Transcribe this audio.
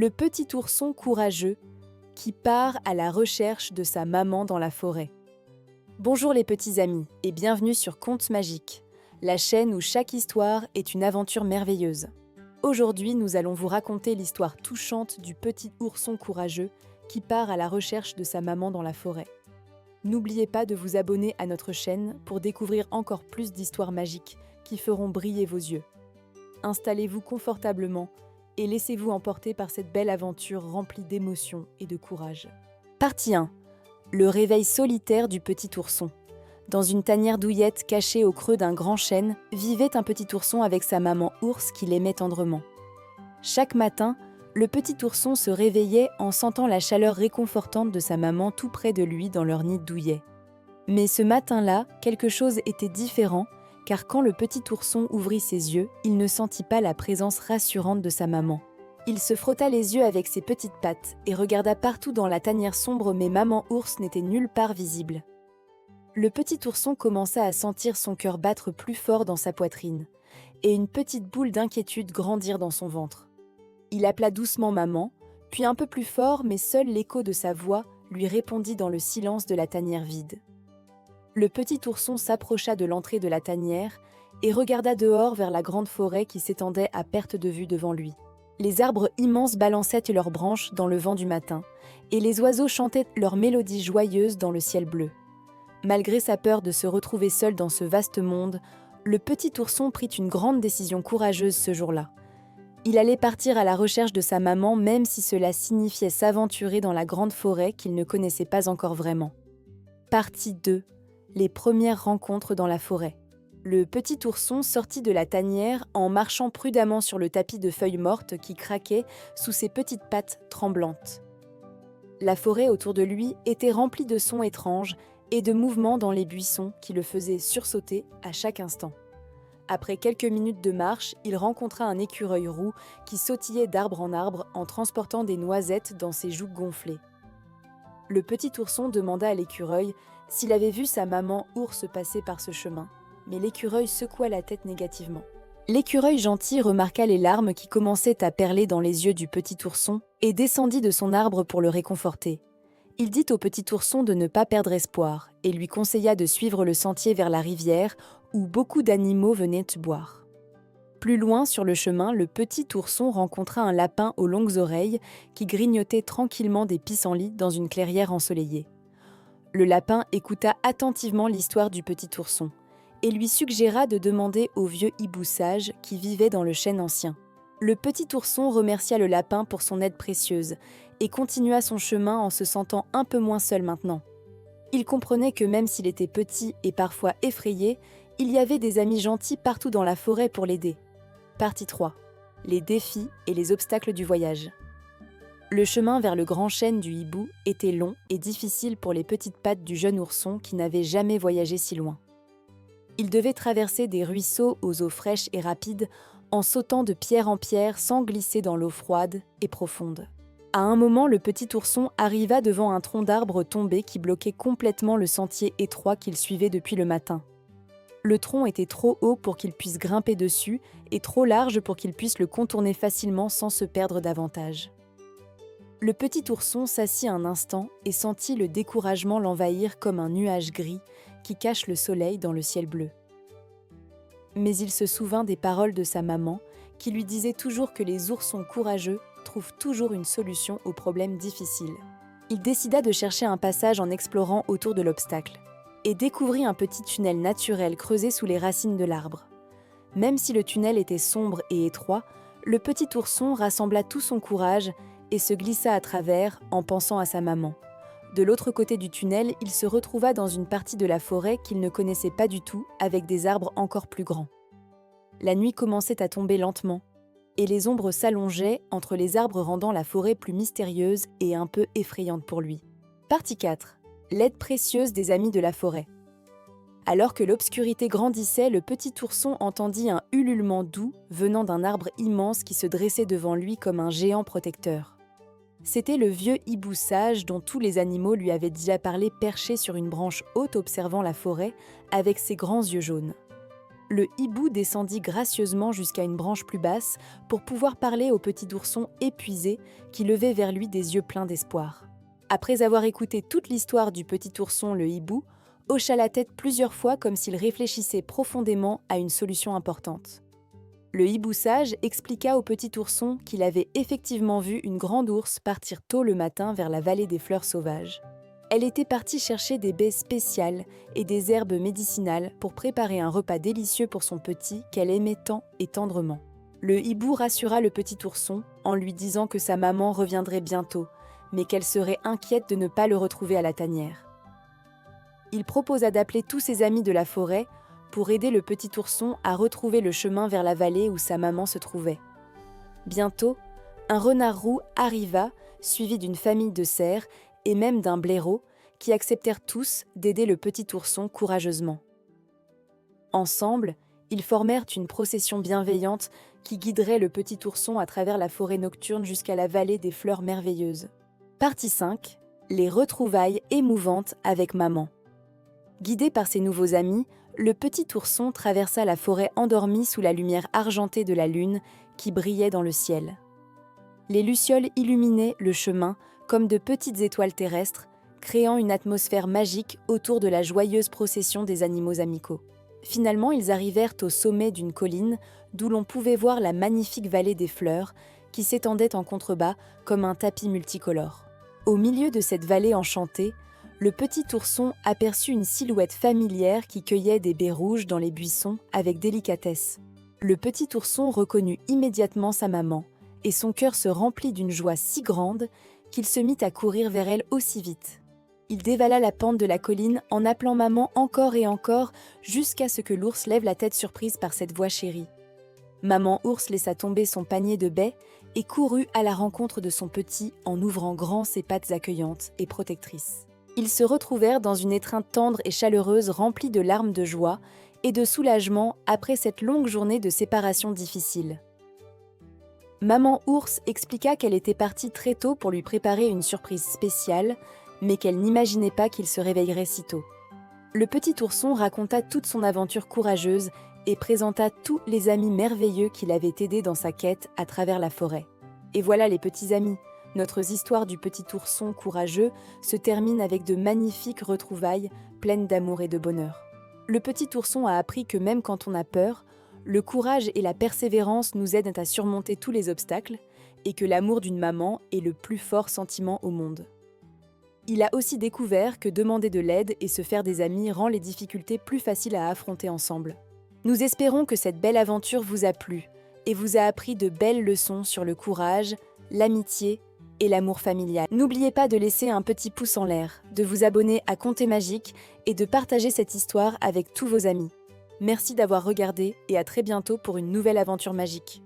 Le petit ourson courageux qui part à la recherche de sa maman dans la forêt. Bonjour les petits amis et bienvenue sur Contes Magiques, la chaîne où chaque histoire est une aventure merveilleuse. Aujourd'hui, nous allons vous raconter l'histoire touchante du petit ourson courageux qui part à la recherche de sa maman dans la forêt. N'oubliez pas de vous abonner à notre chaîne pour découvrir encore plus d'histoires magiques qui feront briller vos yeux. Installez-vous confortablement et laissez-vous emporter par cette belle aventure remplie d'émotions et de courage. Partie 1. Le réveil solitaire du petit ourson. Dans une tanière douillette cachée au creux d'un grand chêne, vivait un petit ourson avec sa maman ours qui l'aimait tendrement. Chaque matin, le petit ourson se réveillait en sentant la chaleur réconfortante de sa maman tout près de lui dans leur nid de douillet. Mais ce matin-là, quelque chose était différent, car quand le petit ourson ouvrit ses yeux, il ne sentit pas la présence rassurante de sa maman. Il se frotta les yeux avec ses petites pattes et regarda partout dans la tanière sombre, mais maman ours n'était nulle part visible. Le petit ourson commença à sentir son cœur battre plus fort dans sa poitrine, et une petite boule d'inquiétude grandir dans son ventre. Il appela doucement maman, puis un peu plus fort, mais seul l'écho de sa voix lui répondit dans le silence de la tanière vide. Le petit ourson s'approcha de l'entrée de la tanière et regarda dehors vers la grande forêt qui s'étendait à perte de vue devant lui. Les arbres immenses balançaient leurs branches dans le vent du matin, et les oiseaux chantaient leur mélodie joyeuse dans le ciel bleu. Malgré sa peur de se retrouver seul dans ce vaste monde, le petit ourson prit une grande décision courageuse ce jour-là. Il allait partir à la recherche de sa maman, même si cela signifiait s'aventurer dans la grande forêt qu'il ne connaissait pas encore vraiment. Partie 2. Les premières rencontres dans la forêt. Le petit ourson sortit de la tanière en marchant prudemment sur le tapis de feuilles mortes qui craquait sous ses petites pattes tremblantes. La forêt autour de lui était remplie de sons étranges et de mouvements dans les buissons qui le faisaient sursauter à chaque instant. Après quelques minutes de marche, il rencontra un écureuil roux qui sautillait d'arbre en arbre en transportant des noisettes dans ses joues gonflées. Le petit ourson demanda à l'écureuil s'il avait vu sa maman ours passer par ce chemin, mais l'écureuil secoua la tête négativement. L'écureuil gentil remarqua les larmes qui commençaient à perler dans les yeux du petit ourson et descendit de son arbre pour le réconforter. Il dit au petit ourson de ne pas perdre espoir et lui conseilla de suivre le sentier vers la rivière où beaucoup d'animaux venaient boire. Plus loin sur le chemin, le petit ourson rencontra un lapin aux longues oreilles qui grignotait tranquillement des pissenlits dans une clairière ensoleillée. Le lapin écouta attentivement l'histoire du petit ourson et lui suggéra de demander au vieux hibou sage qui vivait dans le chêne ancien. Le petit ourson remercia le lapin pour son aide précieuse et continua son chemin en se sentant un peu moins seul maintenant. Il comprenait que même s'il était petit et parfois effrayé, il y avait des amis gentils partout dans la forêt pour l'aider. Partie 3. Les défis et les obstacles du voyage. Le chemin vers le grand chêne du hibou était long et difficile pour les petites pattes du jeune ourson qui n'avait jamais voyagé si loin. Il devait traverser des ruisseaux aux eaux fraîches et rapides en sautant de pierre en pierre sans glisser dans l'eau froide et profonde. À un moment, le petit ourson arriva devant un tronc d'arbre tombé qui bloquait complètement le sentier étroit qu'il suivait depuis le matin. Le tronc était trop haut pour qu'il puisse grimper dessus et trop large pour qu'il puisse le contourner facilement sans se perdre davantage. Le petit ourson s'assit un instant et sentit le découragement l'envahir comme un nuage gris qui cache le soleil dans le ciel bleu. Mais il se souvint des paroles de sa maman qui lui disait toujours que les oursons courageux trouvent toujours une solution aux problèmes difficiles. Il décida de chercher un passage en explorant autour de l'obstacle et découvrit un petit tunnel naturel creusé sous les racines de l'arbre. Même si le tunnel était sombre et étroit, le petit ourson rassembla tout son courage et se glissa à travers en pensant à sa maman. De l'autre côté du tunnel, il se retrouva dans une partie de la forêt qu'il ne connaissait pas du tout, avec des arbres encore plus grands. La nuit commençait à tomber lentement, et les ombres s'allongeaient entre les arbres rendant la forêt plus mystérieuse et un peu effrayante pour lui. Partie 4. L'aide précieuse des amis de la forêt. Alors que l'obscurité grandissait, le petit ourson entendit un ululement doux venant d'un arbre immense qui se dressait devant lui comme un géant protecteur. C'était le vieux hibou sage dont tous les animaux lui avaient déjà parlé perché sur une branche haute observant la forêt avec ses grands yeux jaunes. le hibou descendit gracieusement jusqu'à une branche plus basse pour pouvoir parler au petit ourson épuisé qui levait vers lui des yeux pleins d'espoir. Après avoir écouté toute l'histoire du petit ourson, le hibou hocha la tête plusieurs fois comme s'il réfléchissait profondément à une solution importante. Le hibou sage expliqua au petit ourson qu'il avait effectivement vu une grande ours partir tôt le matin vers la vallée des fleurs sauvages. Elle était partie chercher des baies spéciales et des herbes médicinales pour préparer un repas délicieux pour son petit qu'elle aimait tant et tendrement. Le hibou rassura le petit ourson en lui disant que sa maman reviendrait bientôt, mais qu'elle serait inquiète de ne pas le retrouver à la tanière. Il proposa d'appeler tous ses amis de la forêt pour aider le petit ourson à retrouver le chemin vers la vallée où sa maman se trouvait. Bientôt, un renard roux arriva, suivi d'une famille de cerfs et même d'un blaireau, qui acceptèrent tous d'aider le petit ourson courageusement. Ensemble, ils formèrent une procession bienveillante qui guiderait le petit ourson à travers la forêt nocturne jusqu'à la vallée des fleurs merveilleuses. Partie 5. Les retrouvailles émouvantes avec maman. Guidé par ses nouveaux amis, le petit ourson traversa la forêt endormie sous la lumière argentée de la lune qui brillait dans le ciel. Les lucioles illuminaient le chemin comme de petites étoiles terrestres, créant une atmosphère magique autour de la joyeuse procession des animaux amicaux. Finalement, ils arrivèrent au sommet d'une colline d'où l'on pouvait voir la magnifique vallée des fleurs qui s'étendait en contrebas comme un tapis multicolore. Au milieu de cette vallée enchantée, le petit ourson aperçut une silhouette familière qui cueillait des baies rouges dans les buissons avec délicatesse. Le petit ourson reconnut immédiatement sa maman, et son cœur se remplit d'une joie si grande qu'il se mit à courir vers elle aussi vite. Il dévala la pente de la colline en appelant maman encore et encore jusqu'à ce que l'ours lève la tête surprise par cette voix chérie. Maman ours laissa tomber son panier de baies et courut à la rencontre de son petit en ouvrant grand ses pattes accueillantes et protectrices. Ils se retrouvèrent dans une étreinte tendre et chaleureuse remplie de larmes de joie et de soulagement après cette longue journée de séparation difficile. Maman ours expliqua qu'elle était partie très tôt pour lui préparer une surprise spéciale, mais qu'elle n'imaginait pas qu'il se réveillerait si tôt. Le petit ourson raconta toute son aventure courageuse et présenta tous les amis merveilleux qui l'avaient aidé dans sa quête à travers la forêt. Et voilà les petits amis, notre histoire du petit ourson courageux se termine avec de magnifiques retrouvailles pleines d'amour et de bonheur. Le petit ourson a appris que même quand on a peur, le courage et la persévérance nous aident à surmonter tous les obstacles et que l'amour d'une maman est le plus fort sentiment au monde. Il a aussi découvert que demander de l'aide et se faire des amis rend les difficultés plus faciles à affronter ensemble. Nous espérons que cette belle aventure vous a plu et vous a appris de belles leçons sur le courage, l'amitié et l'amour familial. N'oubliez pas de laisser un petit pouce en l'air, de vous abonner à Contes Magiques et de partager cette histoire avec tous vos amis. Merci d'avoir regardé et à très bientôt pour une nouvelle aventure magique.